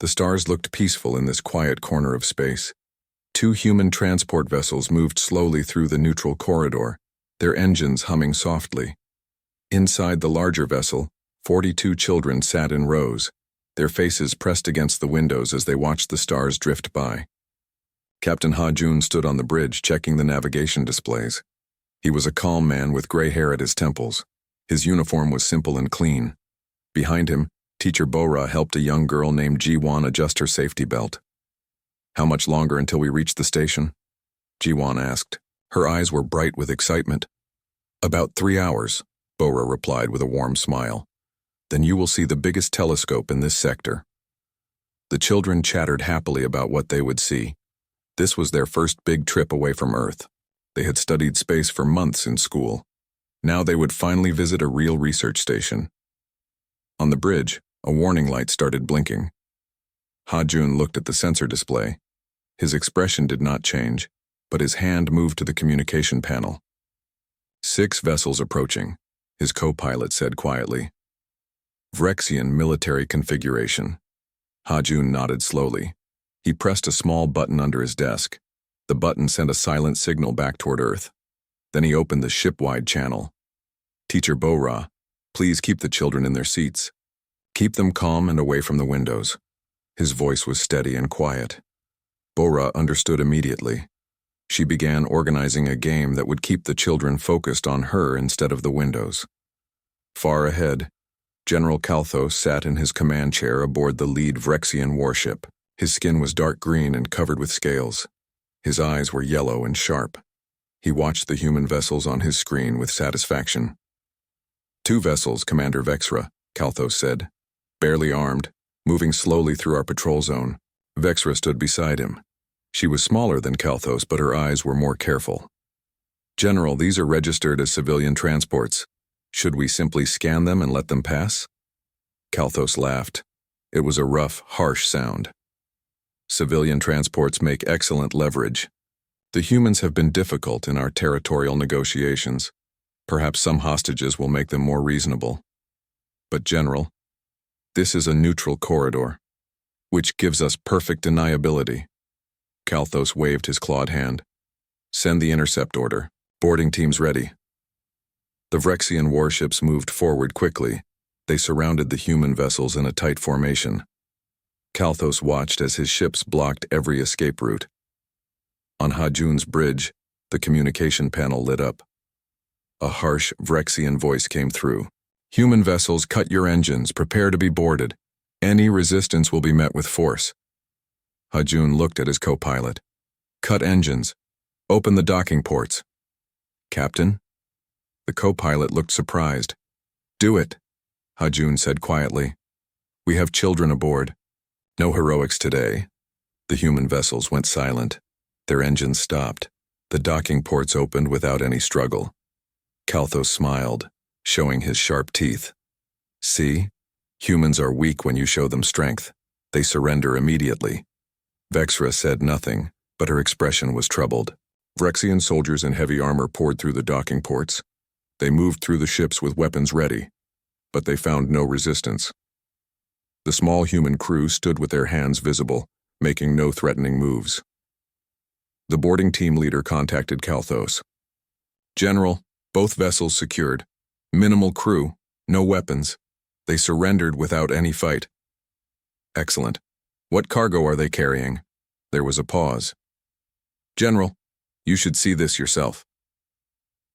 The stars looked peaceful in this quiet corner of space. Two human transport vessels moved slowly through the neutral corridor, their engines humming softly. Inside the larger vessel, 42 children sat in rows, their faces pressed against the windows as they watched the stars drift by. Captain Ha-Jun stood on the bridge checking the navigation displays. He was a calm man with gray hair at his temples. His uniform was simple and clean. Behind him, Teacher Bo-Ra helped a young girl named Ji-Won adjust her safety belt. "How much longer until we reach the station?" Ji-Won asked. Her eyes were bright with excitement. "About 3 hours," Bo-Ra replied with a warm smile. "Then you will see the biggest telescope in this sector." The children chattered happily about what they would see. This was their first big trip away from Earth. They had studied space for months in school. Now they would finally visit a real research station. On the bridge, a warning light started blinking. Ha-Jun looked at the sensor display. His expression did not change, but his hand moved to the communication panel. 6 vessels approaching, his co-pilot said quietly. Vrexian military configuration. Ha-Jun nodded slowly. He pressed a small button under his desk. The button sent a silent signal back toward Earth. Then he opened the ship-wide channel. "Teacher Bo-Ra, please keep the children in their seats. Keep them calm and away from the windows." His voice was steady and quiet. Bo-Ra understood immediately. She began organizing a game that would keep the children focused on her instead of the windows. Far ahead, General Kalthos sat in his command chair aboard the lead Vrexian warship. His skin was dark green and covered with scales. His eyes were yellow and sharp. He watched the human vessels on his screen with satisfaction. "2 vessels, Commander Vexra," Kalthos said. "Barely armed, moving slowly through our patrol zone." Vexra stood beside him. She was smaller than Kalthos, but her eyes were more careful. "General, these are registered as civilian transports. Should we simply scan them and let them pass?" Kalthos laughed. It was a rough, harsh sound. "Civilian transports make excellent leverage. The humans have been difficult in our territorial negotiations. Perhaps some hostages will make them more reasonable. But General, this is a neutral corridor, which gives us perfect deniability." Kalthos waved his clawed hand. "Send the intercept order. Boarding teams ready." The Vrexian warships moved forward quickly. They surrounded the human vessels in a tight formation. Kalthos watched as his ships blocked every escape route. On Ha-Jun's bridge, the communication panel lit up. A harsh Vrexian voice came through. "Human vessels, cut your engines. Prepare to be boarded. Any resistance will be met with force." Ha-Jun looked at his co-pilot. "Cut engines. Open the docking ports." "Captain?" The co-pilot looked surprised. "Do it," Ha-Jun said quietly. "We have children aboard. No heroics today." The human vessels went silent. Their engines stopped. The docking ports opened without any struggle. Kalthos smiled, showing his sharp teeth. "See? Humans are weak when you show them strength. They surrender immediately." Vexra said nothing, but her expression was troubled. Vrexian soldiers in heavy armor poured through the docking ports. They moved through the ships with weapons ready, but they found no resistance. The small human crew stood with their hands visible, making no threatening moves. The boarding team leader contacted Kalthos. "General, both vessels secured. Minimal crew, no weapons. They surrendered without any fight." "Excellent. What cargo are they carrying?" There was a pause. "General, you should see this yourself."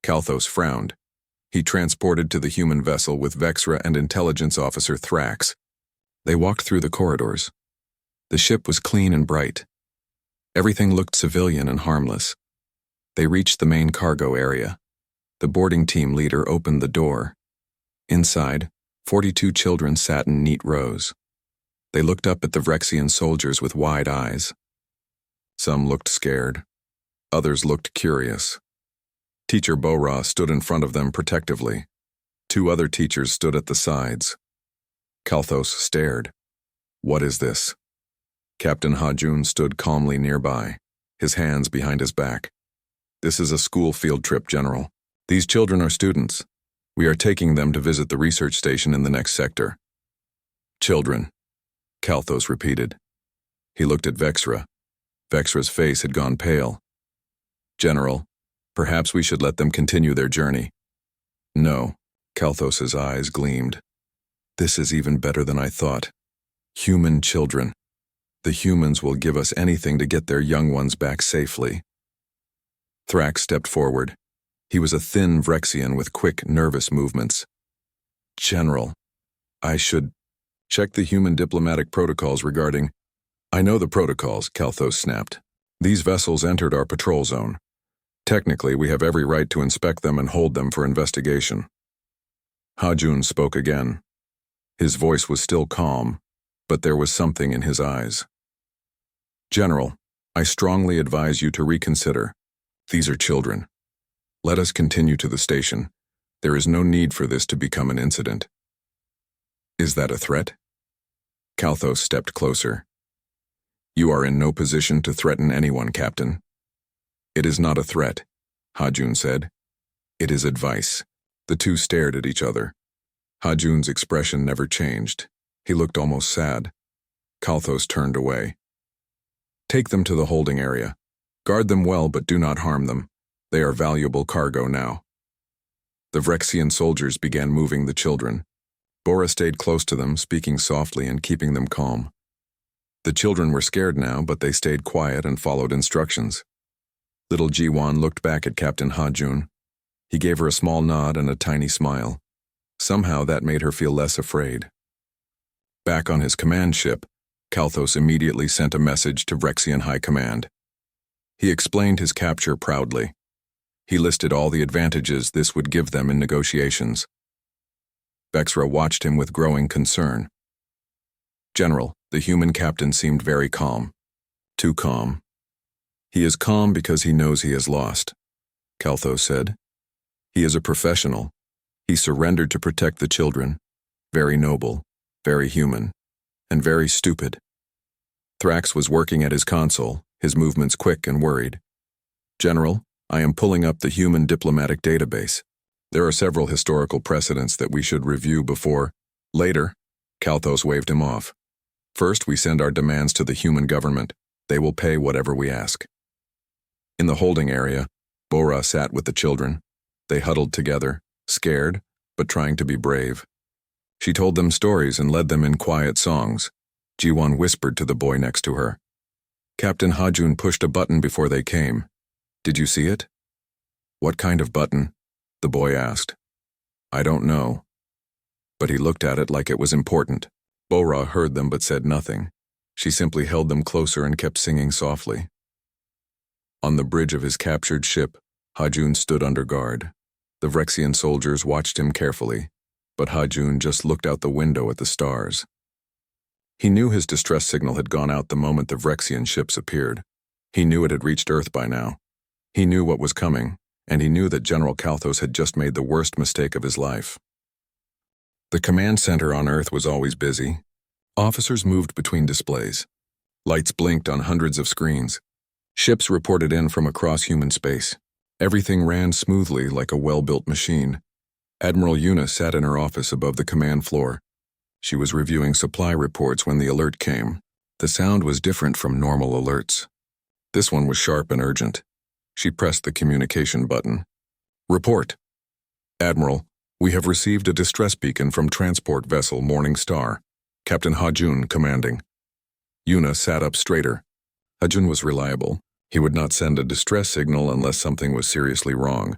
Kalthos frowned. He transported to the human vessel with Vexra and intelligence officer Thrax. They walked through the corridors. The ship was clean and bright. Everything looked civilian and harmless. They reached the main cargo area. The boarding team leader opened the door. Inside, 42 children sat in neat rows. They looked up at the Vrexian soldiers with wide eyes. Some looked scared. Others looked curious. Teacher Bo-Ra stood in front of them protectively. 2 other teachers stood at the sides. Kalthos stared. "What is this?" Captain Ha-Jun stood calmly nearby, his hands behind his back. "This is a school field trip, General. These children are students. We are taking them to visit the research station in the next sector." "Children." Kalthos repeated. He looked at Vexra. Vexra's face had gone pale. General, perhaps we should let them continue their journey. No, Kalthos's eyes gleamed. This is even better than I thought. Human children. The humans will give us anything to get their young ones back safely. Thrax stepped forward. He was a thin Vrexian with quick, nervous movements. General, I should check the human diplomatic protocols regarding... I know the protocols, Kalthos snapped. These vessels entered our patrol zone. Technically, we have every right to inspect them and hold them for investigation. Hajun spoke again. His voice was still calm, but there was something in his eyes. General, I strongly advise you to reconsider. These are children. Let us continue to the station. There is no need for this to become an incident. Is that a threat? Kalthos stepped closer. You are in no position to threaten anyone, Captain. It is not a threat, Hajun said. It is advice. The two stared at each other. Hajun's expression never changed. He looked almost sad. Kalthos turned away. Take them to the holding area. Guard them well, but do not harm them. They are valuable cargo now. The Vrexian soldiers began moving the children. Bora stayed close to them, speaking softly and keeping them calm. The children were scared now, but they stayed quiet and followed instructions. Little Jiwan looked back at Captain Hajun. He gave her a small nod and a tiny smile. Somehow that made her feel less afraid. Back on his command ship, Kalthos immediately sent a message to Vrexian High Command. He explained his capture proudly. He listed all the advantages this would give them in negotiations. Vexra watched him with growing concern. General, the human captain seemed very calm. Too calm. He is calm because he knows he has lost, Kalthos said. He is a professional. He surrendered to protect the children. Very noble, very human, and very stupid. Thrax was working at his console, his movements quick and worried. General, I am pulling up the human diplomatic database. There are several historical precedents that we should review before... Later, Kalthos waved him off. First, we send our demands to the human government. They will pay whatever we ask. In the holding area, Bora sat with the children. They huddled together, scared, but trying to be brave. She told them stories and led them in quiet songs. Jiwan whispered to the boy next to her. Captain Hajun pushed a button before they came. Did you see it? What kind of button? The boy asked. I don't know. But he looked at it like it was important. Bora heard them but said nothing. She simply held them closer and kept singing softly. On the bridge of his captured ship, Hajun stood under guard. The Vrexian soldiers watched him carefully, but Hajun just looked out the window at the stars. He knew his distress signal had gone out the moment the Vrexian ships appeared. He knew it had reached Earth by now. He knew what was coming, and he knew that General Kalthos had just made the worst mistake of his life. The command center on Earth was always busy. Officers moved between displays. Lights blinked on hundreds of screens. Ships reported in from across human space. Everything ran smoothly like a well-built machine. Admiral Yuna sat in her office above the command floor. She was reviewing supply reports when the alert came. The sound was different from normal alerts. This one was sharp and urgent. She pressed the communication button. Report. Admiral, we have received a distress beacon from transport vessel Morning Star. Captain Hajun commanding. Yuna sat up straighter. Hajun was reliable. He would not send a distress signal unless something was seriously wrong.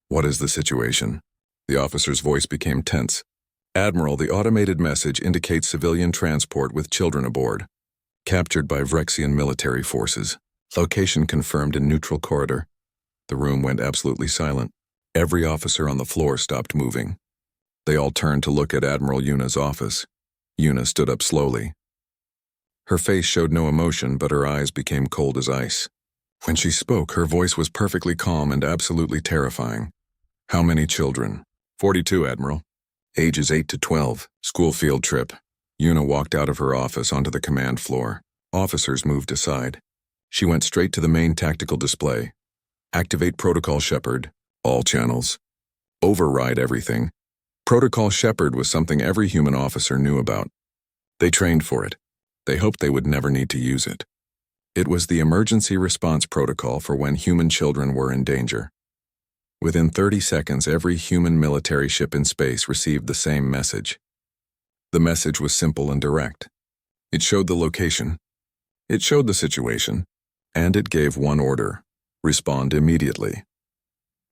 What is the situation? The officer's voice became tense. Admiral, the automated message indicates civilian transport with children aboard. Captured by Vrexian military forces. Location confirmed in neutral corridor. The room went absolutely silent. Every officer on the floor stopped moving. They all turned to look at Admiral Yuna's office. Yuna stood up slowly. Her face showed no emotion, but her eyes became cold as ice. When she spoke, her voice was perfectly calm and absolutely terrifying. How many children? 42, Admiral. Ages 8 to 12. School field trip. Yuna walked out of her office onto the command floor. Officers moved aside. She went straight to the main tactical display. Activate Protocol Shepard. All channels. Override everything. Protocol Shepard was something every human officer knew about. They trained for it. They hoped they would never need to use it. It was the emergency response protocol for when human children were in danger. Within 30 seconds, every human military ship in space received the same message. The message was simple and direct. It showed the location, it showed the situation, and it gave one order: respond immediately.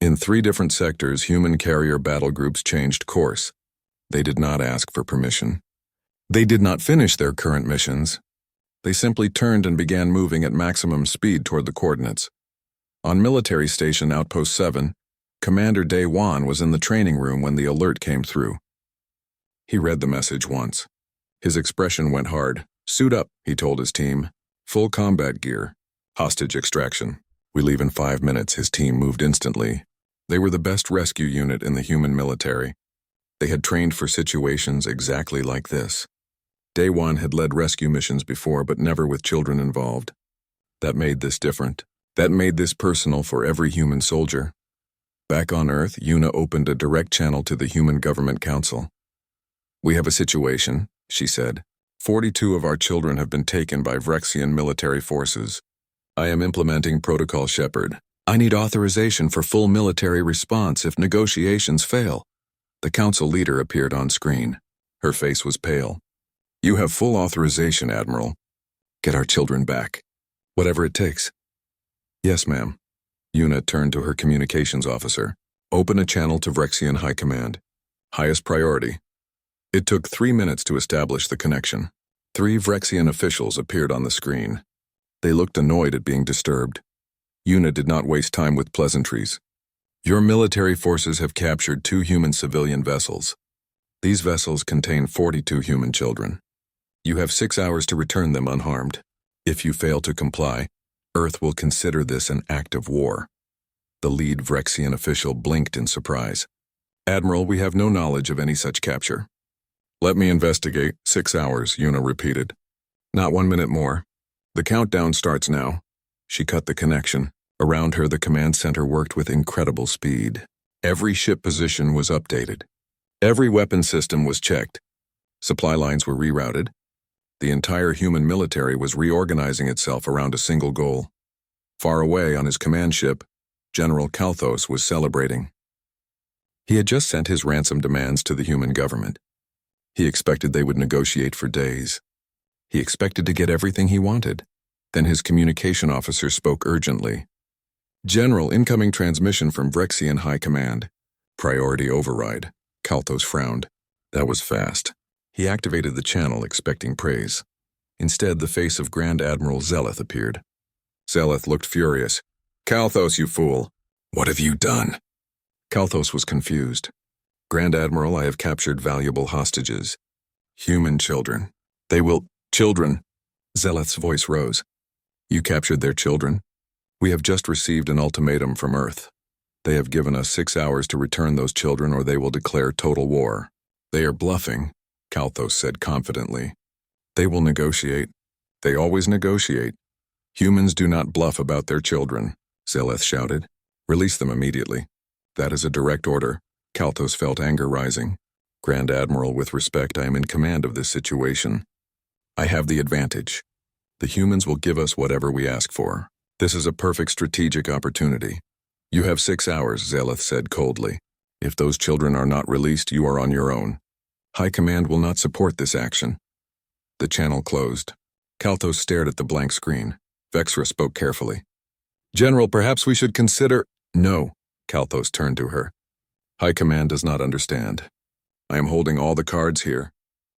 In 3 different sectors, human carrier battle groups changed course. They did not ask for permission. They did not finish their current missions. They simply turned and began moving at maximum speed toward the coordinates. On Military Station Outpost 7, Commander Day Wan was in the training room when the alert came through. He read the message once. His expression went hard. "Suit up," he told his team. "Full combat gear. Hostage extraction. We leave in 5 minutes." His team moved instantly. They were the best rescue unit in the human military. They had trained for situations exactly like this. Day One had led rescue missions before, but never with children involved. That made this different. That made this personal for every human soldier. Back on Earth, Yuna opened a direct channel to the Human Government Council. "We have a situation," she said. 42 of our children have been taken by Vrexian military forces. I am implementing Protocol Shepherd. I need authorization for full military response if negotiations fail." The council leader appeared on screen. Her face was pale. "You have full authorization, Admiral. Get our children back. Whatever it takes." "Yes, ma'am." Yuna turned to her communications officer. "Open a channel to Vrexian High Command. Highest priority." It took 3 minutes to establish the connection. 3 Vrexian officials appeared on the screen. They looked annoyed at being disturbed. Yuna did not waste time with pleasantries. "Your military forces have captured 2 human civilian vessels. These vessels contain 42 human children. You have 6 hours to return them unharmed. If you fail to comply, Earth will consider this an act of war." The lead Vrexian official blinked in surprise. "Admiral, we have no knowledge of any such capture." "Let me investigate." 6 hours, Yuna repeated. "Not 1 minute more. The countdown starts now." She cut the connection. Around her, the command center worked with incredible speed. Every ship position was updated. Every weapon system was checked. Supply lines were rerouted. The entire human military was reorganizing itself around a single goal. Far away on his command ship, General Kalthos was celebrating. He had just sent his ransom demands to the human government. He expected they would negotiate for days. He expected to get everything he wanted. Then his communication officer spoke urgently. "General, incoming transmission from Vrexian High Command." "Priority override." Kalthos frowned. That was fast. He activated the channel, expecting praise. Instead, the face of Grand Admiral Zeleth appeared. Zeleth looked furious. "Kalthos, you fool! What have you done?" Kalthos was confused. "Grand Admiral, I have captured valuable hostages. Human children. They will— Children!" Zeleth's voice rose. "You captured their children? We have just received an ultimatum from Earth. They have given us 6 hours to return those children or they will declare total war." "They are bluffing," Kalthos said confidently. "They will negotiate. They always negotiate. Humans do not bluff about their children," Zeleth shouted. "Release them immediately." "That is a direct order." Kalthos felt anger rising. "Grand Admiral, with respect, I am in command of this situation. I have the advantage. The humans will give us whatever we ask for. This is a perfect strategic opportunity." "You have 6 hours," Zeleth said coldly. "If those children are not released, you are on your own. High Command will not support this action." The channel closed. Kalthos stared at the blank screen. Vexra spoke carefully. "General, perhaps we should consider—" "No." Kalthos turned to her. "High Command does not understand. I am holding all the cards here.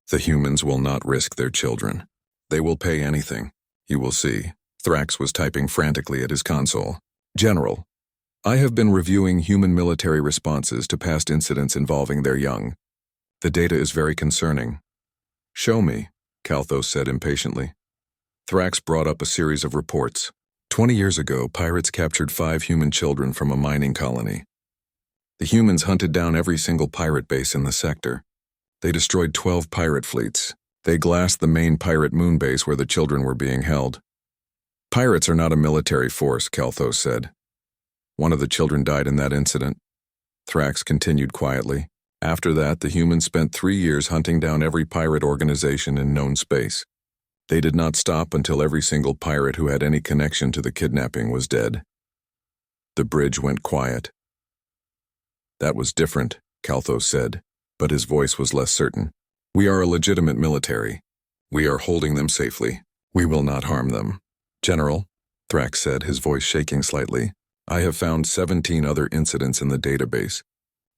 The humans will not risk their children. They will pay anything. You will see." Thrax was typing frantically at his console. "General, I have been reviewing human military responses to past incidents involving their young. The data is very concerning." "Show me," Kalthos said impatiently. Thrax brought up a series of reports. 20 years ago, pirates captured 5 human children from a mining colony. The humans hunted down every single pirate base in the sector. They destroyed 12 pirate fleets. They glassed the main pirate moon base where the children were being held. "Pirates are not a military force," Kalthos said. "One of the children died in that incident." Thrax continued quietly. "After that, the humans spent 3 years hunting down every pirate organization in known space. They did not stop until every single pirate who had any connection to the kidnapping was dead. The bridge went quiet. "That was different," Kalthos said, but his voice was less certain. "We are a legitimate military. We are holding them safely. We will not harm them." "General," Thrax said, his voice shaking slightly, "I have found 17 other incidents in the database.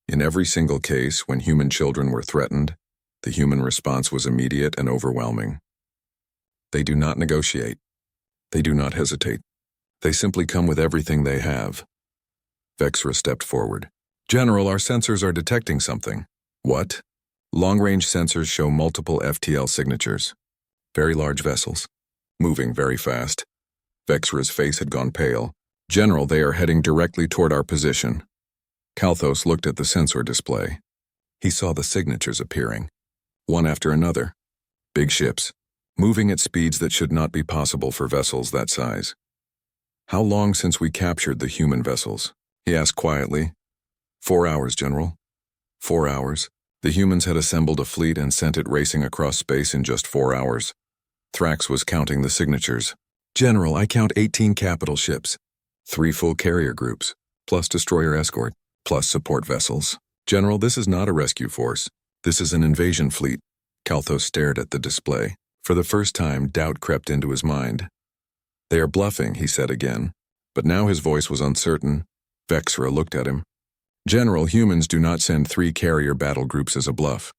In every single case, when human children were threatened, the human response was immediate and overwhelming. They do not negotiate. They do not hesitate. They simply come with everything they have." Vexra stepped forward. "General, our sensors are detecting something." "What?" "Long-range sensors show multiple FTL signatures. Very large vessels. Moving very fast." Vexra's face had gone pale. "General, they are heading directly toward our position." Kalthos looked at the sensor display. He saw the signatures appearing, one after another. Big ships, moving at speeds that should not be possible for vessels that size. "How long since we captured the human vessels?" he asked quietly. 4 hours, General. 4 hours. The humans had assembled a fleet and sent it racing across space in just 4 hours. Thrax was counting the signatures. "General, I count 18 capital ships, 3 full carrier groups, plus destroyer escort, plus support vessels. General, this is not a rescue force. This is an invasion fleet." Kalthos stared at the display. For the first time, doubt crept into his mind. "They are bluffing," he said again, but now his voice was uncertain. Vexra looked at him. "General, humans do not send 3 carrier battle groups as a bluff."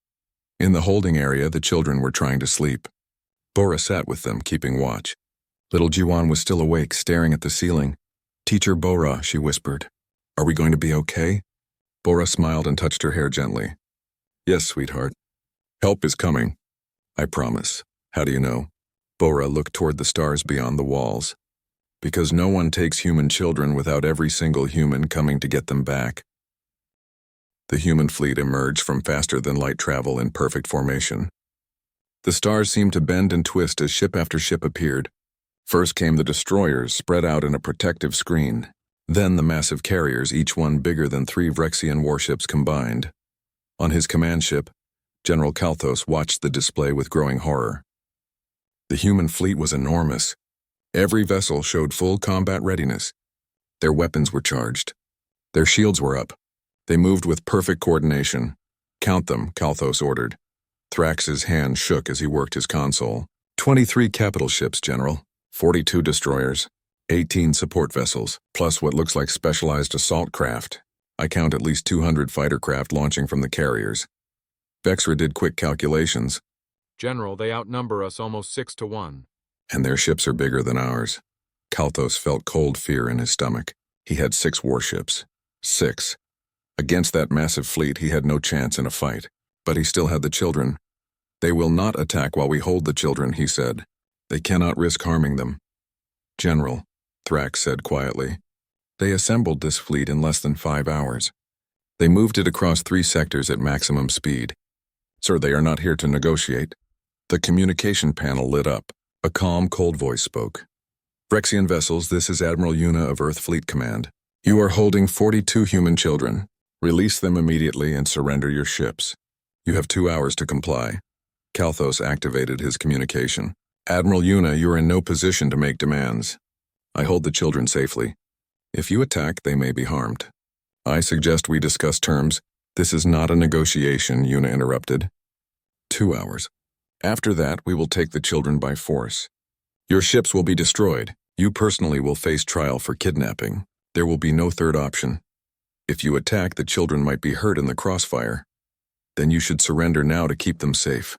In the holding area, the children were trying to sleep. Bora sat with them, keeping watch. Little Jiwan was still awake, staring at the ceiling. "Teacher Bora," she whispered. "Are we going to be okay?" Bora smiled and touched her hair gently. "Yes, sweetheart. Help is coming. I promise." "How do you know?" Bora looked toward the stars beyond the walls. "Because no one takes human children without every single human coming to get them back." The human fleet emerged from faster-than-light travel in perfect formation. The stars seemed to bend and twist as ship after ship appeared. First came the destroyers, spread out in a protective screen. Then the massive carriers, each one bigger than 3 Vrexian warships combined. On his command ship, General Kalthos watched the display with growing horror. The human fleet was enormous. Every vessel showed full combat readiness. Their weapons were charged. Their shields were up. They moved with perfect coordination. "Count them," Kalthos ordered. Thrax's hand shook as he worked his console. 23 capital ships, General. 42 destroyers. 18 support vessels, plus what looks like specialized assault craft. I count at least 200 fighter craft launching from the carriers. Vexra did quick calculations. "General, they outnumber us almost 6 to 1. "And their ships are bigger than ours." Kalthos felt cold fear in his stomach. He had 6 warships. 6. Against that massive fleet, he had no chance in a fight. But he still had the children. "They will not attack while we hold the children," he said. "They cannot risk harming them." "General," Thrax said quietly, "they assembled this fleet in less than 5 hours. They moved it across 3 sectors at maximum speed. Sir, they are not here to negotiate." The communication panel lit up. A calm, cold voice spoke. "Vrexian vessels, this is Admiral Yuna of Earth Fleet Command. You are holding 42 human children. Release them immediately and surrender your ships. You have 2 hours to comply." Kalthos activated his communication. "Admiral Yuna, you are in no position to make demands. I hold the children safely. If you attack, they may be harmed. I suggest we discuss terms." "This is not a negotiation," Yuna interrupted. 2 hours. "After that, we will take the children by force. Your ships will be destroyed. You personally will face trial for kidnapping. There will be no third option. If you attack, the children might be hurt in the crossfire. Then you should surrender now to keep them safe."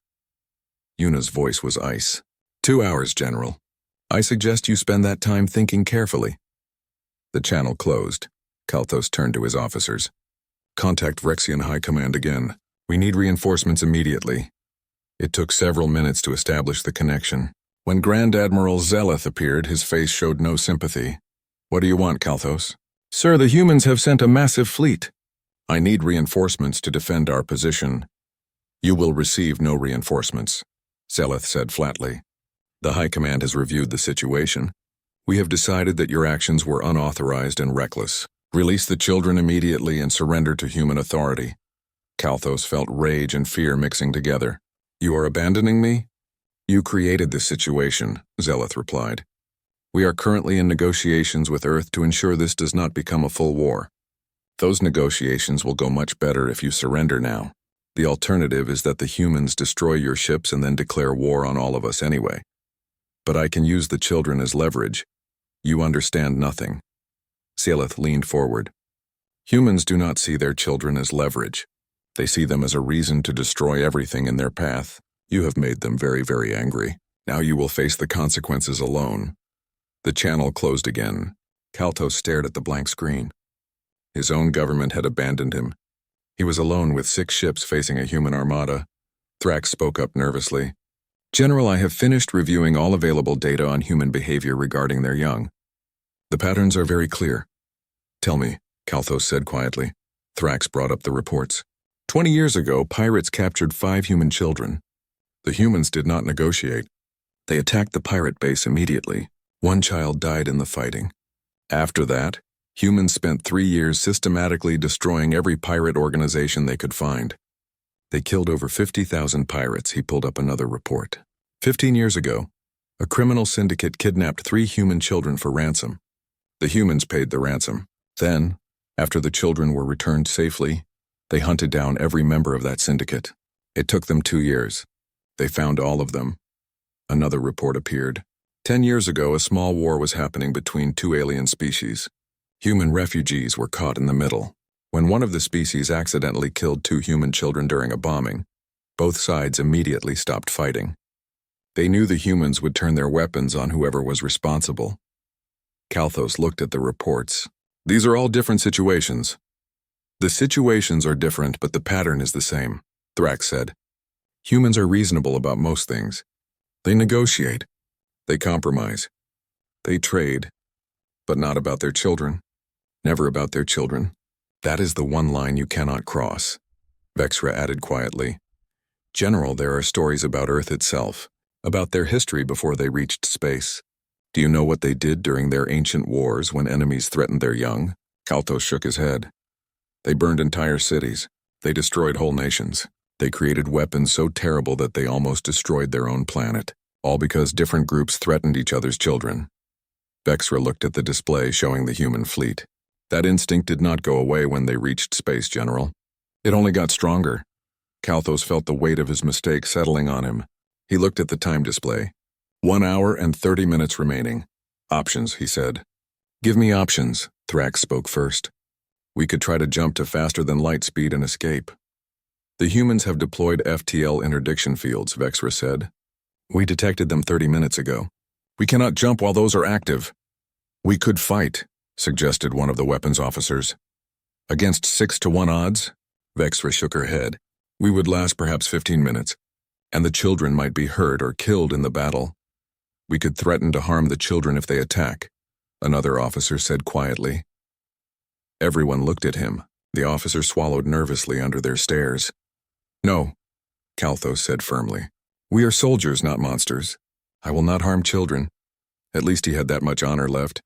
Yuna's voice was ice. 2 hours, General. I suggest you spend that time thinking carefully." The channel closed. Kalthos turned to his officers. "Contact Vrexian High Command again. We need reinforcements immediately." It took several minutes to establish the connection. When Grand Admiral Zeleth appeared, his face showed no sympathy. "What do you want, Kalthos?" "Sir, the humans have sent a massive fleet. I need reinforcements to defend our position." "You will receive no reinforcements," Zeleth said flatly. "The High Command has reviewed the situation. We have decided that your actions were unauthorized and reckless. Release the children immediately and surrender to human authority." Kalthos felt rage and fear mixing together. "You are abandoning me?" You created this situation, Zeleth replied. We are currently in negotiations with Earth to ensure this does not become a full war. Those negotiations will go much better if you surrender now. The alternative is that the humans destroy your ships and then declare war on all of us anyway. But I can use the children as leverage. You understand nothing. Zeleth leaned forward. Humans do not see their children as leverage. They see them as a reason to destroy everything in their path. You have made them very, very angry. Now you will face the consequences alone. The channel closed again. Kaltos stared at the blank screen. His own government had abandoned him. He was alone with 6 ships facing a human armada. Thrax spoke up nervously. General, I have finished reviewing all available data on human behavior regarding their young. The patterns are very clear. Tell me, Kalthos said quietly. Thrax brought up the reports. 20 years ago, pirates captured 5 human children. The humans did not negotiate. They attacked the pirate base immediately. 1 child died in the fighting. After that, humans spent 3 years systematically destroying every pirate organization they could find. They killed over 50,000 pirates, he pulled up another report. 15 years ago, a criminal syndicate kidnapped 3 human children for ransom. The humans paid the ransom. Then, after the children were returned safely, they hunted down every member of that syndicate. It took them 2 years. They found all of them. Another report appeared. 10 years ago, a small war was happening between 2 alien species. Human refugees were caught in the middle. When one of the species accidentally killed 2 human children during a bombing, both sides immediately stopped fighting. They knew the humans would turn their weapons on whoever was responsible. Kalthos looked at the reports. These are all different situations. The situations are different, but the pattern is the same, Thrax said. Humans are reasonable about most things. They negotiate. They compromise. They trade. But not about their children. Never about their children. That is the one line you cannot cross. Vexra added quietly. General, there are stories about Earth itself, about their history before they reached space. Do you know what they did during their ancient wars when enemies threatened their young? Kaltos shook his head. They burned entire cities. They destroyed whole nations. They created weapons so terrible that they almost destroyed their own planet, all because different groups threatened each other's children. Vexra looked at the display showing the human fleet. That instinct did not go away when they reached space, General. It only got stronger. Kalthos felt the weight of his mistake settling on him. He looked at the time display. 1 hour and 30 minutes remaining. Options, he said. Give me options, Thrax spoke first. We could try to jump to faster than light speed and escape. The humans have deployed FTL interdiction fields, Vexra said. We detected them 30 minutes ago. We cannot jump while those are active. We could fight, suggested one of the weapons officers. Against 6-to-1 odds? Vexra shook her head. We would last perhaps 15 minutes, and the children might be hurt or killed in the battle. We could threaten to harm the children if they attack, another officer said quietly. Everyone looked at him. The officer swallowed nervously under their stares. No, Kalthos said firmly. We are soldiers, not monsters. I will not harm children. At least he had that much honor left.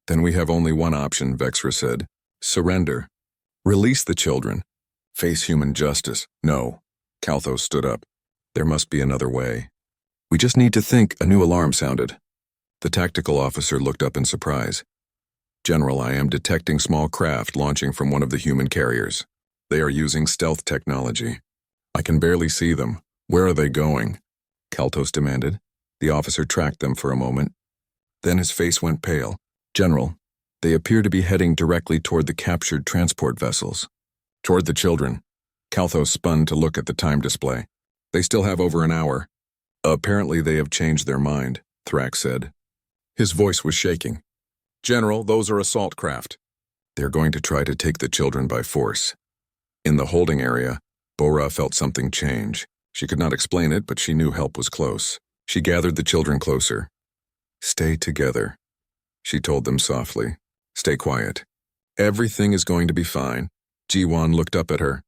Then we have only one option, Vexra said. Surrender. Release the children. Face human justice. No. Kalthos stood up. There must be another way. We just need to think. A new alarm sounded. The tactical officer looked up in surprise. General, I am detecting small craft launching from one of the human carriers. They are using stealth technology. I can barely see them. Where are they going? Kalthos demanded. The officer tracked them for a moment. Then his face went pale. General, they appear to be heading directly toward the captured transport vessels. Toward the children. Kalthos spun to look at the time display. They still have over an hour. Apparently they have changed their mind, Thrax said. His voice was shaking. General, those are assault craft. They're going to try to take the children by force. In the holding area, Bora felt something change. She could not explain it, but she knew help was close. She gathered the children closer. Stay together, she told them softly. Stay quiet. Everything is going to be fine. Jiwan looked up at her.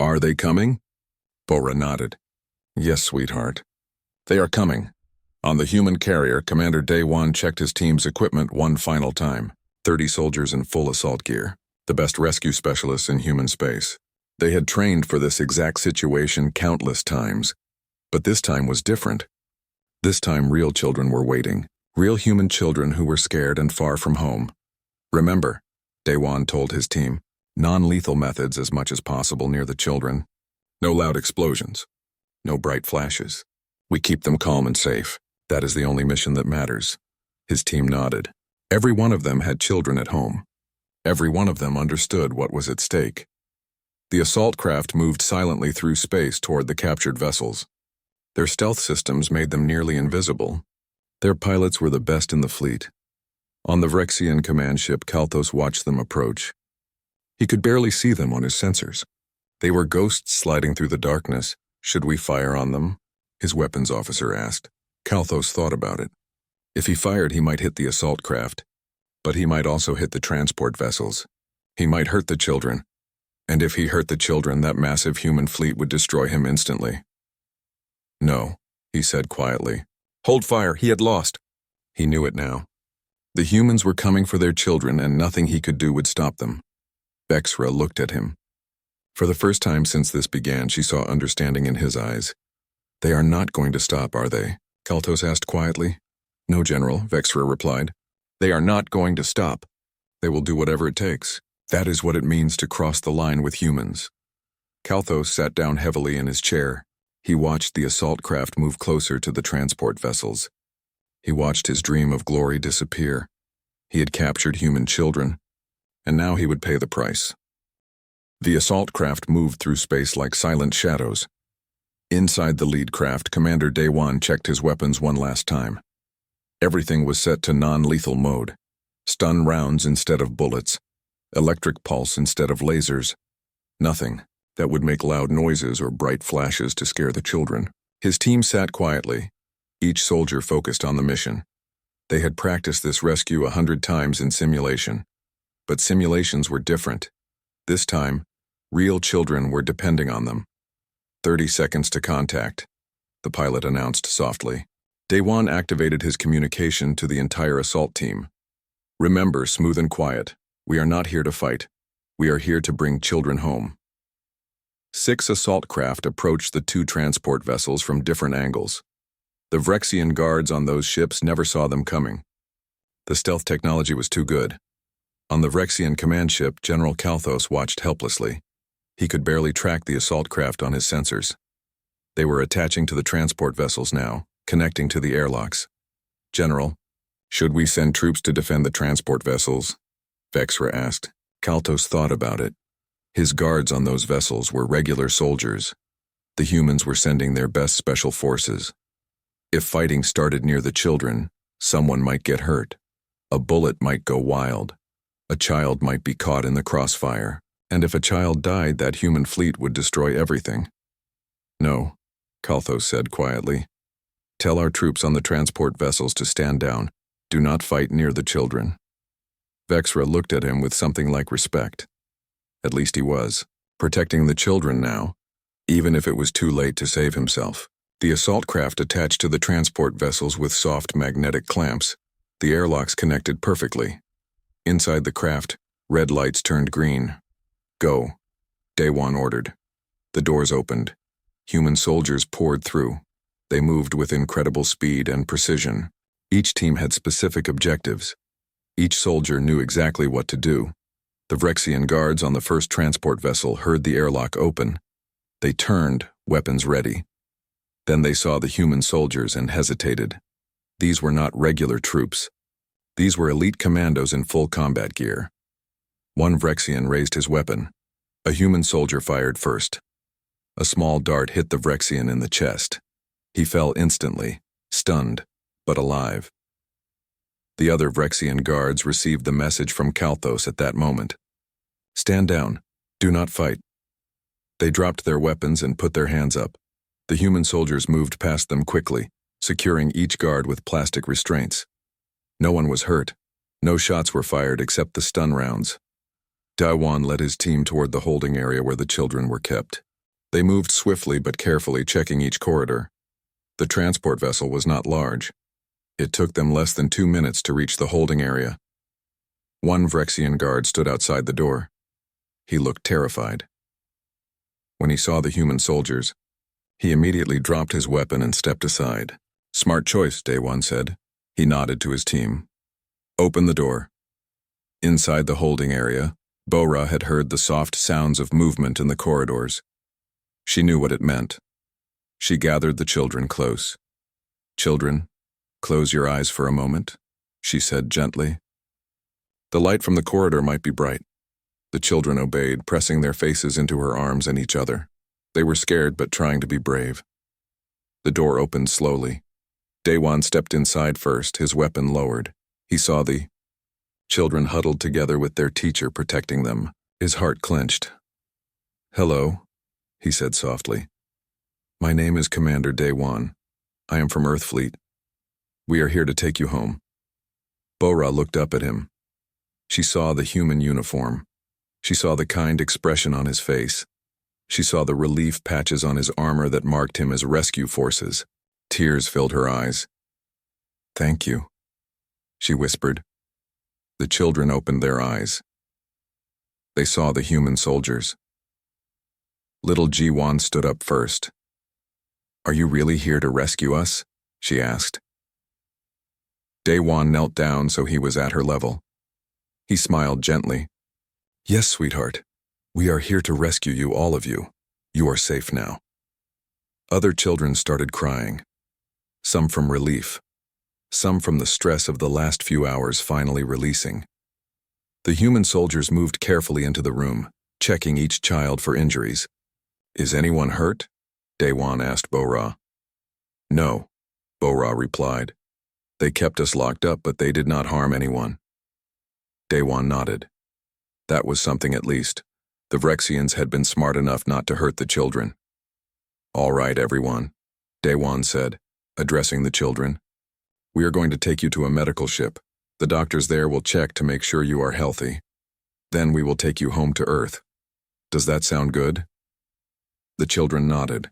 Are they coming? Bora nodded. Yes, sweetheart. They are coming. On the human carrier, Commander Daewon checked his team's equipment one final time. 30 soldiers in full assault gear. The best rescue specialists in human space. They had trained for this exact situation countless times. But this time was different. This time real children were waiting. Real human children who were scared and far from home. Remember, Daewon told his team, non-lethal methods as much as possible near the children. No loud explosions. No bright flashes. We keep them calm and safe. That is the only mission that matters. His team nodded. Every one of them had children at home. Every one of them understood what was at stake. The assault craft moved silently through space toward the captured vessels. Their stealth systems made them nearly invisible. Their pilots were the best in the fleet. On the Vrexian command ship, Kalthos watched them approach. He could barely see them on his sensors. They were ghosts sliding through the darkness. Should we fire on them? His weapons officer asked. Kalthos thought about it. If he fired, he might hit the assault craft, but he might also hit the transport vessels. He might hurt the children, and if he hurt the children, that massive human fleet would destroy him instantly. No, he said quietly. Hold fire, he had lost. He knew it now. The humans were coming for their children, and nothing he could do would stop them. Vexra looked at him. For the first time since this began, she saw understanding in his eyes. They are not going to stop, are they? Kalthos asked quietly. No, General, Vexra replied. They are not going to stop. They will do whatever it takes. That is what it means to cross the line with humans. Kalthos sat down heavily in his chair. He watched the assault craft move closer to the transport vessels. He watched his dream of glory disappear. He had captured human children, and now he would pay the price. The assault craft moved through space like silent shadows. Inside the lead craft, Commander Daewon checked his weapons one last time. Everything was set to non-lethal mode. Stun rounds instead of bullets. Electric pulse instead of lasers. Nothing that would make loud noises or bright flashes to scare the children. His team sat quietly, each soldier focused on the mission. They had practiced this rescue 100 times in simulation. But simulations were different. This time, real children were depending on them. 30 seconds to contact, the pilot announced softly. Daewon activated his communication to the entire assault team. Remember, smooth and quiet. We are not here to fight. We are here to bring children home. 6 assault craft approached the 2 transport vessels from different angles. The Vrexian guards on those ships never saw them coming. The stealth technology was too good. On the Vrexian command ship, General Kalthos watched helplessly. He could barely track the assault craft on his sensors. They were attaching to the transport vessels now, connecting to the airlocks. General, should we send troops to defend the transport vessels? Vexra asked. Kalthos thought about it. His guards on those vessels were regular soldiers. The humans were sending their best special forces. If fighting started near the children, someone might get hurt. A bullet might go wild. A child might be caught in the crossfire. And if a child died, that human fleet would destroy everything. No, Kalthos said quietly. Tell our troops on the transport vessels to stand down. Do not fight near the children. Vexra looked at him with something like respect. At least he was, protecting the children now, even if it was too late to save himself. The assault craft attached to the transport vessels with soft magnetic clamps. The airlocks connected perfectly. Inside the craft, red lights turned green. Go, Daewon ordered. The doors opened. Human soldiers poured through. They moved with incredible speed and precision. Each team had specific objectives. Each soldier knew exactly what to do. The Vrexian guards on the first transport vessel heard the airlock open. They turned, weapons ready. Then they saw the human soldiers and hesitated. These were not regular troops. These were elite commandos in full combat gear. One Vrexian raised his weapon. A human soldier fired first. A small dart hit the Vrexian in the chest. He fell instantly, stunned, but alive. The other Vrexian guards received the message from Kalthos at that moment. Stand down. Do not fight. They dropped their weapons and put their hands up. The human soldiers moved past them quickly, securing each guard with plastic restraints. No one was hurt. No shots were fired except the stun rounds. Daewon led his team toward the holding area where the children were kept. They moved swiftly but carefully, checking each corridor. The transport vessel was not large. It took them less than 2 minutes to reach the holding area. One Vrexian guard stood outside the door. He looked terrified. When he saw the human soldiers, he immediately dropped his weapon and stepped aside. Smart choice, Day One said. He nodded to his team. Open the door. Inside the holding area, Bora had heard the soft sounds of movement in the corridors. She knew what it meant. She gathered the children close. Children, close your eyes for a moment, she said gently. The light from the corridor might be bright. The children obeyed, pressing their faces into her arms and each other. They were scared but trying to be brave. The door opened slowly. Daewon stepped inside first, his weapon lowered. He saw the children huddled together with their teacher protecting them. His heart clenched. Hello, he said softly. My name is Commander Daewon. I am from Earthfleet. We are here to take you home. Bora looked up at him. She saw the human uniform. She saw the kind expression on his face. She saw the relief patches on his armor that marked him as rescue forces. Tears filled her eyes. Thank you, she whispered. The children opened their eyes. They saw the human soldiers. Little Ji-won stood up first. Are you really here to rescue us? She asked. Daewon knelt down so he was at her level. He smiled gently. Yes, sweetheart. We are here to rescue you, all of you. You are safe now. Other children started crying. Some from relief. Some from the stress of the last few hours finally releasing. The human soldiers moved carefully into the room, checking each child for injuries. Is anyone hurt? Daewon asked Bora. No, Bora replied. They kept us locked up, but they did not harm anyone. Daewon nodded. That was something at least. The Vrexians had been smart enough not to hurt the children. All right, everyone, Daewon said, addressing the children. We are going to take you to a medical ship. The doctors there will check to make sure you are healthy. Then we will take you home to Earth. Does that sound good? The children nodded.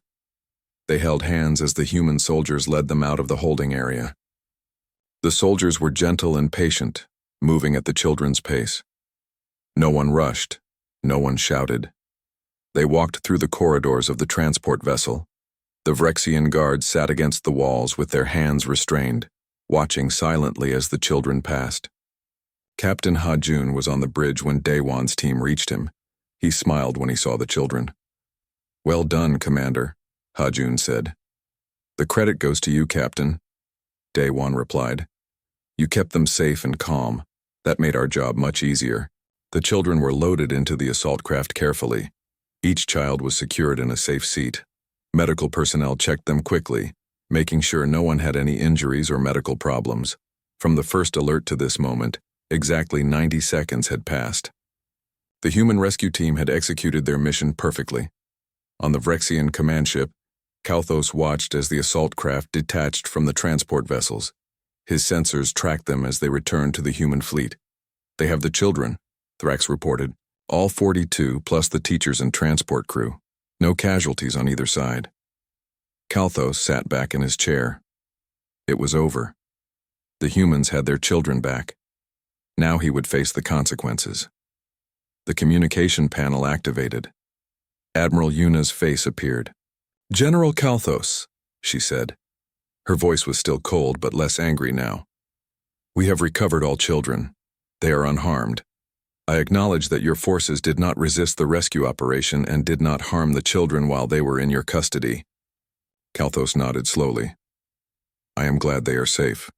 They held hands as the human soldiers led them out of the holding area. The soldiers were gentle and patient, moving at the children's pace. No one rushed. No one shouted. They walked through the corridors of the transport vessel. The Vrexian guards sat against the walls with their hands restrained, watching silently as the children passed. Captain Ha-jun was on the bridge when Daewon's team reached him. He smiled when he saw the children. Well done, Commander, Ha-jun said. The credit goes to you, Captain, Daewon replied. You kept them safe and calm. That made our job much easier. The children were loaded into the assault craft carefully. Each child was secured in a safe seat. Medical personnel checked them quickly, making sure no one had any injuries or medical problems. From the first alert to this moment, exactly 90 seconds had passed. The human rescue team had executed their mission perfectly. On the Vrexian command ship, Kalthos watched as the assault craft detached from the transport vessels. His sensors tracked them as they returned to the human fleet. They have the children, Thrax reported, all 42 plus the teachers and transport crew. No casualties on either side. Kalthos sat back in his chair. It was over. The humans had their children back. Now he would face the consequences. The communication panel activated. Admiral Yuna's face appeared. General Kalthos, she said. Her voice was still cold but less angry now. We have recovered all children. They are unharmed. I acknowledge that your forces did not resist the rescue operation and did not harm the children while they were in your custody. Kalthos nodded slowly. I am glad they are safe.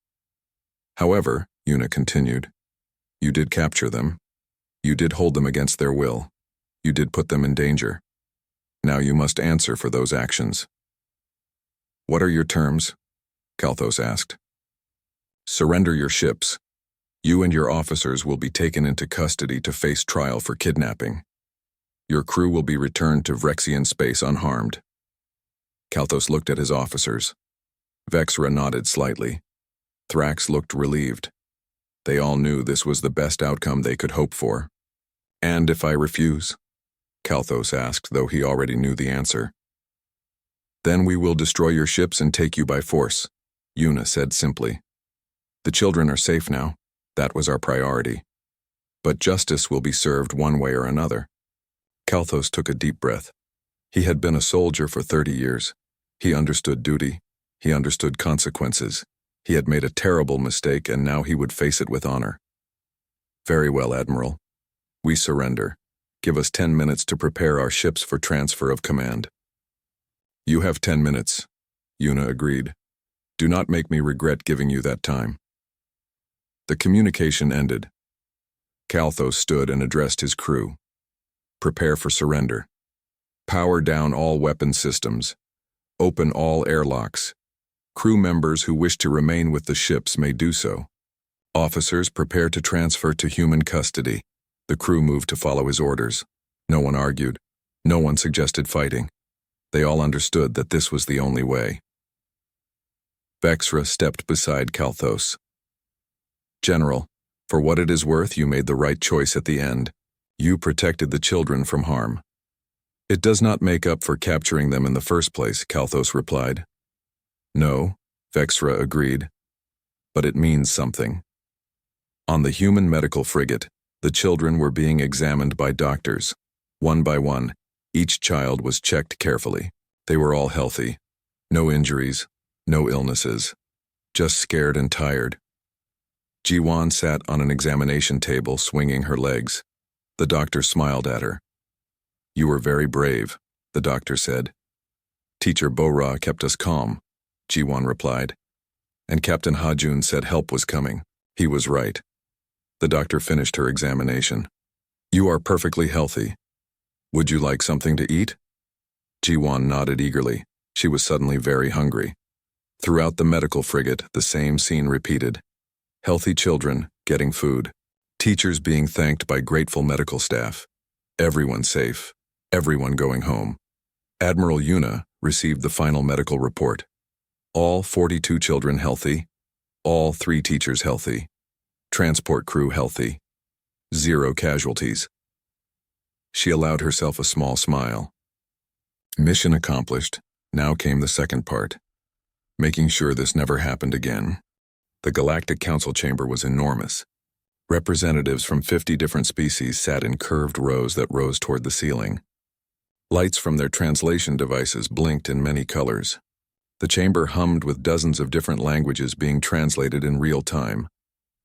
However, Yuna continued, you did capture them. You did hold them against their will. You did put them in danger. Now you must answer for those actions. What are your terms? Kalthos asked. Surrender your ships. You and your officers will be taken into custody to face trial for kidnapping. Your crew will be returned to Vrexian space unharmed. Kalthos looked at his officers. Vexra nodded slightly. Thrax looked relieved. They all knew this was the best outcome they could hope for. And if I refuse? Kalthos asked, though he already knew the answer. Then we will destroy your ships and take you by force, Yuna said simply. The children are safe now. That was our priority. But justice will be served one way or another. Kalthos took a deep breath. He had been a soldier for 30 years. He understood duty. He understood consequences. He had made a terrible mistake, and now he would face it with honor. Very well, Admiral. We surrender. Give us 10 minutes to prepare our ships for transfer of command. You have 10 minutes, Yuna agreed. Do not make me regret giving you that time. The communication ended. Kalthos stood and addressed his crew. Prepare for surrender. Power down all weapon systems. Open all airlocks. Crew members who wish to remain with the ships may do so. Officers prepare to transfer to human custody. The crew moved to follow his orders. No one argued. No one suggested fighting. They all understood that this was the only way. Vexra stepped beside Kalthos. General, for what it is worth, you made the right choice at the end. You protected the children from harm. It does not make up for capturing them in the first place, Kalthos replied. No, Vexra agreed. But it means something. On the human medical frigate, the children were being examined by doctors. One by one, each child was checked carefully. They were all healthy. No injuries, no illnesses. Just scared and tired. Jiwan sat on an examination table, swinging her legs. The doctor smiled at her. You were very brave, the doctor said. Teacher Bora kept us calm, Jiwan replied. And Captain Hajun said help was coming. He was right. The doctor finished her examination. You are perfectly healthy. Would you like something to eat? Jiwan nodded eagerly. She was suddenly very hungry. Throughout the medical frigate, the same scene repeated. Healthy children getting food. Teachers being thanked by grateful medical staff. Everyone safe. Everyone going home. Admiral Yuna received the final medical report. All 42 children healthy. All 3 teachers healthy. Transport crew healthy. 0 casualties. She allowed herself a small smile. Mission accomplished. Now came the second part. Making sure this never happened again. The Galactic Council chamber was enormous. Representatives from 50 different species sat in curved rows that rose toward the ceiling. Lights from their translation devices blinked in many colors. The chamber hummed with dozens of different languages being translated in real time.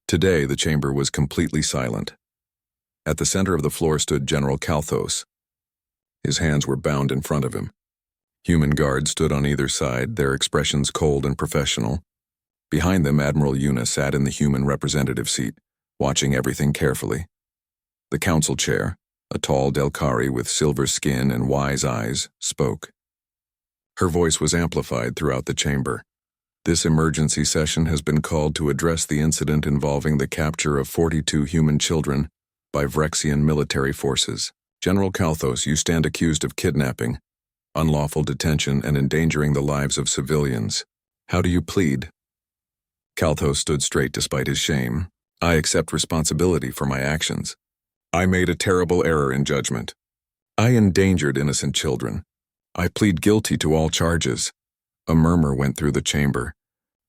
Today, the chamber was completely silent. At the center of the floor stood General Kalthos. His hands were bound in front of him. Human guards stood on either side, their expressions cold and professional. Behind them, Admiral Yuna sat in the human representative seat, watching everything carefully. The council chair, a tall Delcari with silver skin and wise eyes, spoke. Her voice was amplified throughout the chamber. This emergency session has been called to address the incident involving the capture of 42 human children by Vrexian military forces. General Kalthos, you stand accused of kidnapping, unlawful detention, and endangering the lives of civilians. How do you plead? Kalthos stood straight despite his shame. I accept responsibility for my actions. I made a terrible error in judgment. I endangered innocent children. I plead guilty to all charges. A murmur went through the chamber.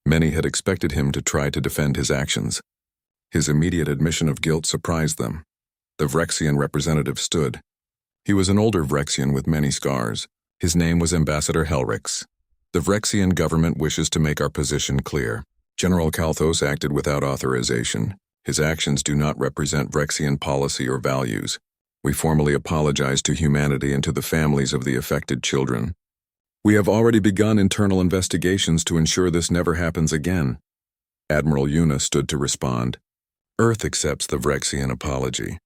Many had expected him to try to defend his actions. His immediate admission of guilt surprised them. The Vrexian representative stood. He was an older Vrexian with many scars. His name was Ambassador Helrix. The Vrexian government wishes to make our position clear. General Kalthos acted without authorization. His actions do not represent Vrexian policy or values. We formally apologize to humanity and to the families of the affected children. We have already begun internal investigations to ensure this never happens again. Admiral Yuna stood to respond. Earth accepts the Vrexian apology.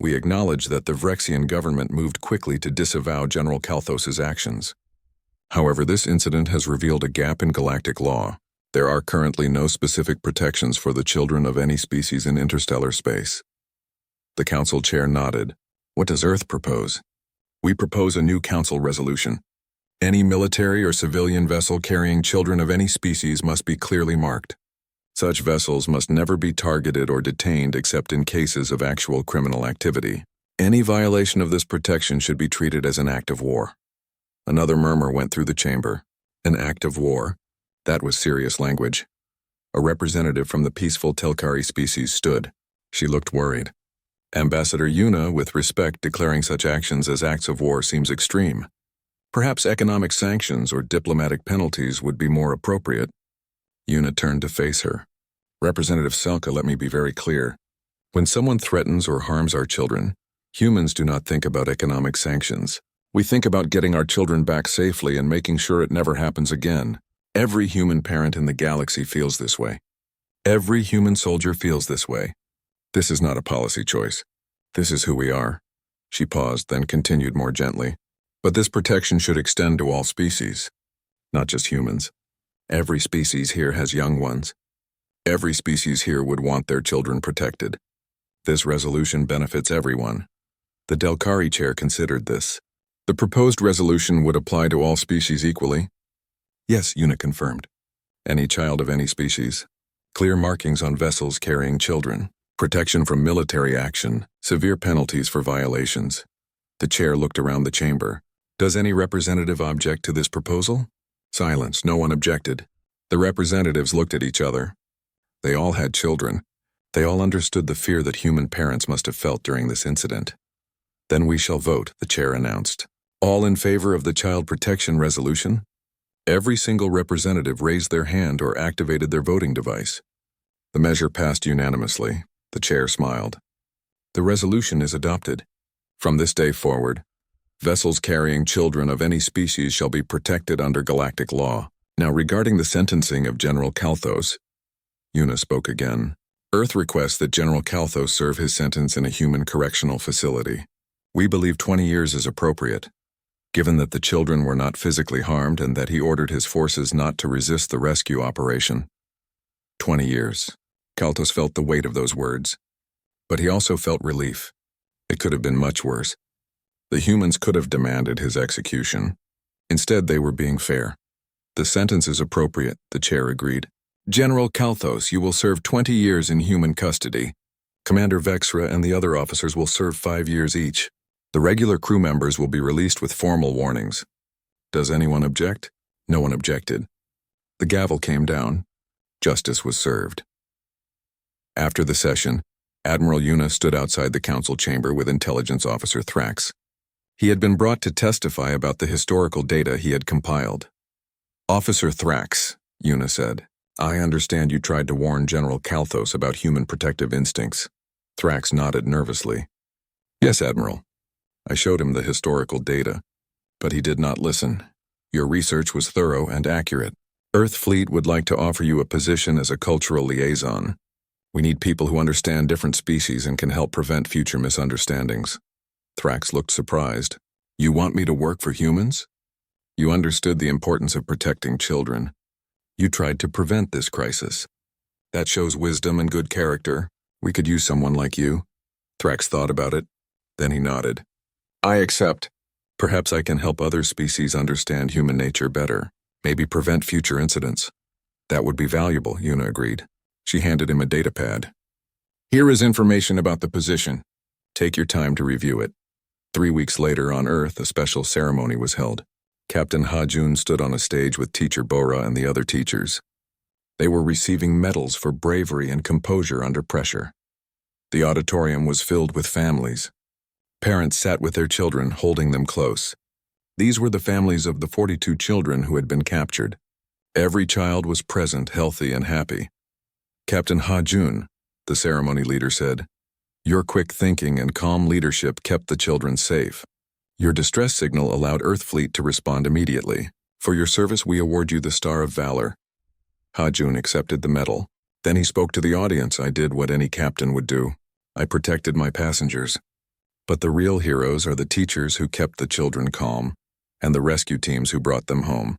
We acknowledge that the Vrexian government moved quickly to disavow General Kalthos's actions. However, this incident has revealed a gap in galactic law. There are currently no specific protections for the children of any species in interstellar space. The council chair nodded. What does Earth propose? We propose a new council resolution. Any military or civilian vessel carrying children of any species must be clearly marked. Such vessels must never be targeted or detained except in cases of actual criminal activity. Any violation of this protection should be treated as an act of war. Another murmur went through the chamber. An act of war? That was serious language. A representative from the peaceful Telkari species stood. She looked worried. Ambassador Yuna, with respect, declaring such actions as acts of war seems extreme. Perhaps economic sanctions or diplomatic penalties would be more appropriate. Yuna turned to face her. Representative Selka, let me be very clear. When someone threatens or harms our children, humans do not think about economic sanctions. We think about getting our children back safely and making sure it never happens again. Every human parent in the galaxy feels this way. Every human soldier feels this way. This is not a policy choice. This is who we are. She paused, then continued more gently. But this protection should extend to all species, not just humans. Every species here has young ones. Every species here would want their children protected. This resolution benefits everyone. The Delcari chair considered this. The proposed resolution would apply to all species equally. Yes, Yuna confirmed. Any child of any species. Clear markings on vessels carrying children. Protection from military action. Severe penalties for violations. The chair looked around the chamber. Does any representative object to this proposal? Silence. No one objected. The representatives looked at each other. They all had children. They all understood the fear that human parents must have felt during this incident. Then we shall vote, the chair announced. All in favor of the Child Protection Resolution? Every single representative raised their hand or activated their voting device. The measure passed unanimously. The chair smiled. The resolution is adopted. From this day forward, vessels carrying children of any species shall be protected under galactic law. Now, regarding the sentencing of General Kalthos, Yuna spoke again. Earth requests that General Kalthos serve his sentence in a human correctional facility. We believe 20 years is appropriate, given that the children were not physically harmed and that he ordered his forces not to resist the rescue operation. 20 years. Kalthos felt the weight of those words. But he also felt relief. It could have been much worse. The humans could have demanded his execution. Instead, they were being fair. The sentence is appropriate, the chair agreed. General Kalthos, you will serve 20 years in human custody. Commander Vexra and the other officers will serve 5 years each. The regular crew members will be released with formal warnings. Does anyone object? No one objected. The gavel came down. Justice was served. After the session, Admiral Yuna stood outside the council chamber with Intelligence Officer Thrax. He had been brought to testify about the historical data he had compiled. Officer Thrax, Yuna said, I understand you tried to warn General Kalthos about human protective instincts. Thrax nodded nervously. Yes, Admiral. I showed him the historical data, but he did not listen. Your research was thorough and accurate. Earth Fleet would like to offer you a position as a cultural liaison. We need people who understand different species and can help prevent future misunderstandings. Thrax looked surprised. You want me to work for humans? You understood the importance of protecting children. You tried to prevent this crisis. That shows wisdom and good character. We could use someone like you. Thrax thought about it. Then he nodded. I accept. Perhaps I can help other species understand human nature better. Maybe prevent future incidents. That would be valuable, Yuna agreed. She handed him a datapad. Here is information about the position. Take your time to review it. 3 weeks later on Earth, a special ceremony was held. Captain Hajun stood on a stage with Teacher Bora and the other teachers. They were receiving medals for bravery and composure under pressure. The auditorium was filled with families. Parents sat with their children, holding them close. These were the families of the 42 children who had been captured. Every child was present, healthy, and happy. Captain Hajun, the ceremony leader, said, Your quick thinking and calm leadership kept the children safe. Your distress signal allowed Earth Fleet to respond immediately. For your service, we award you the Star of Valor. Hajun accepted the medal. Then he spoke to the audience. I did what any captain would do. I protected my passengers. But the real heroes are the teachers who kept the children calm, and the rescue teams who brought them home.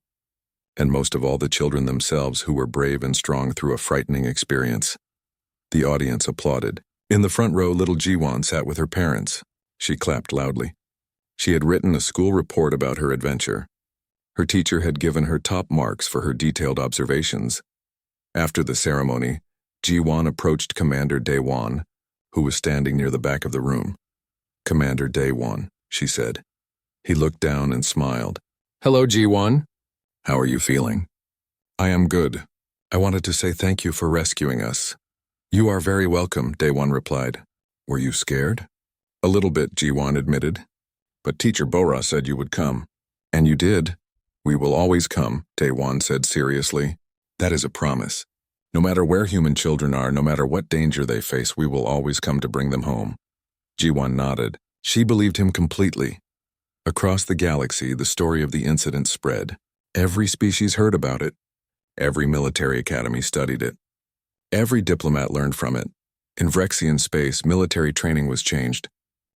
And most of all, the children themselves who were brave and strong through a frightening experience. The audience applauded. In the front row, little Jiwan sat with her parents. She clapped loudly. She had written a school report about her adventure. Her teacher had given her top marks for her detailed observations. After the ceremony, Jiwan approached Commander Daewon, who was standing near the back of the room. Commander Daewon, she said. He looked down and smiled. Hello, Jiwan. How are you feeling? I am good. I wanted to say thank you for rescuing us. You are very welcome, Daewon replied. Were you scared? A little bit, Jiwan admitted. But Teacher Bora said you would come. And you did. We will always come, Taewon said seriously. That is a promise. No matter where human children are, no matter what danger they face, we will always come to bring them home. Jiwon nodded. She believed him completely. Across the galaxy, the story of the incident spread. Every species heard about it. Every military academy studied it. Every diplomat learned from it. In Vrexian space, military training was changed.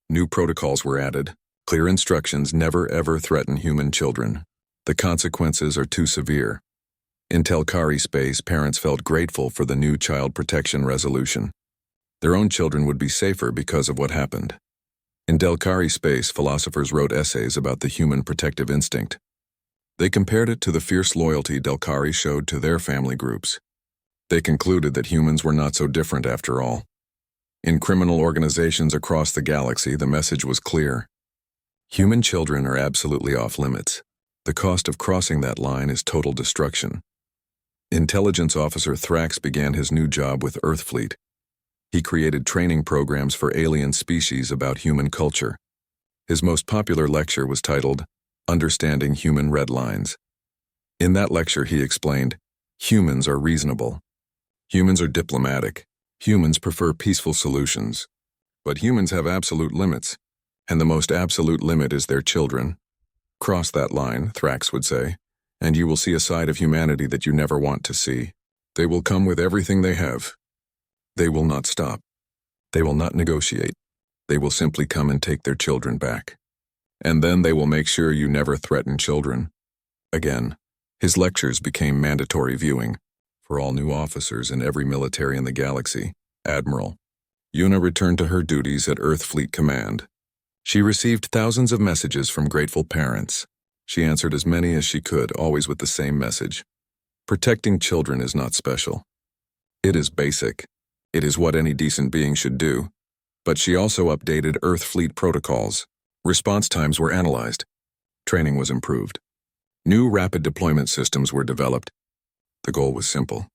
New protocols were added. Clear instructions: never ever threaten human children. The consequences are too severe. In Telkari space, parents felt grateful for the new child protection resolution. Their own children would be safer because of what happened. In Delkari space, philosophers wrote essays about the human protective instinct. They compared it to the fierce loyalty Delkari showed to their family groups. They concluded that humans were not so different after all. In criminal organizations across the galaxy, the message was clear. Human children are absolutely off limits. The cost of crossing that line is total destruction. Intelligence Officer Thrax began his new job with Earthfleet. He created training programs for alien species about human culture. His most popular lecture was titled, Understanding Human Red Lines. In that lecture, he explained, humans are reasonable. Humans are diplomatic. Humans prefer peaceful solutions. But humans have absolute limits, and the most absolute limit is their children. Cross that line, Thrax would say, and you will see a side of humanity that you never want to see. They will come with everything they have. They will not stop. They will not negotiate. They will simply come and take their children back. And then they will make sure you never threaten children. Again, his lectures became mandatory viewing for all new officers in every military in the galaxy. Admiral Yuna returned to her duties at Earthfleet Command. She received thousands of messages from grateful parents. She answered as many as she could, always with the same message. Protecting children is not special. It is basic. It is what any decent being should do. But she also updated Earthfleet protocols. Response times were analyzed. Training was improved. New rapid deployment systems were developed. The goal was simple: